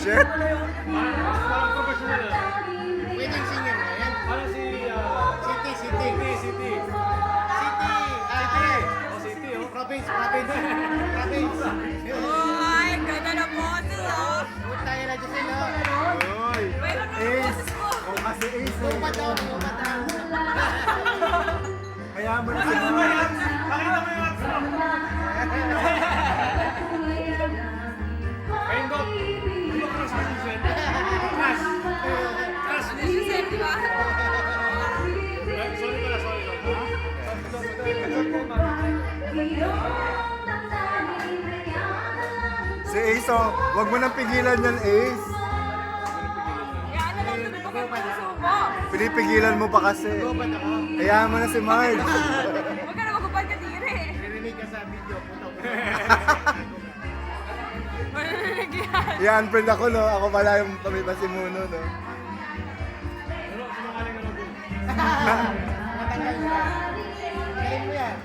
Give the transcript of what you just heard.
Shit. Parang professional na. Pwedeng singer na yan. Parang si... City. City. City. City, oh. Province. Ay, ganda na boses, oh. Huwag tayo na dyan sila. Uy. Mayroon na Ace. boses mo. Kung kasi Ace. Lupa daw. Kaya mo na si Pakita mo Marge. yan! Pakita mo yan! Pindot! Hindi ba crush mo si Zen? Crush! Crush! Si Zen, di ba? Sorry pala. Si Ace, oh. Huwag mo nang pigilan yan, Ace. Kaya ano lang, sabi ko kung masusubo. Pinipigilan mo pa kasi. Lupat ako. Kaya mo na si Marge. Huwag ka na magupad ka dire. Narinig ka sa video. Puto. Marinig yan. I-unfriend ako, no? Ako pala yung pamipasimuno, no? Ano? Sinungaling ka na doon. Matagal na. Galing mo yan.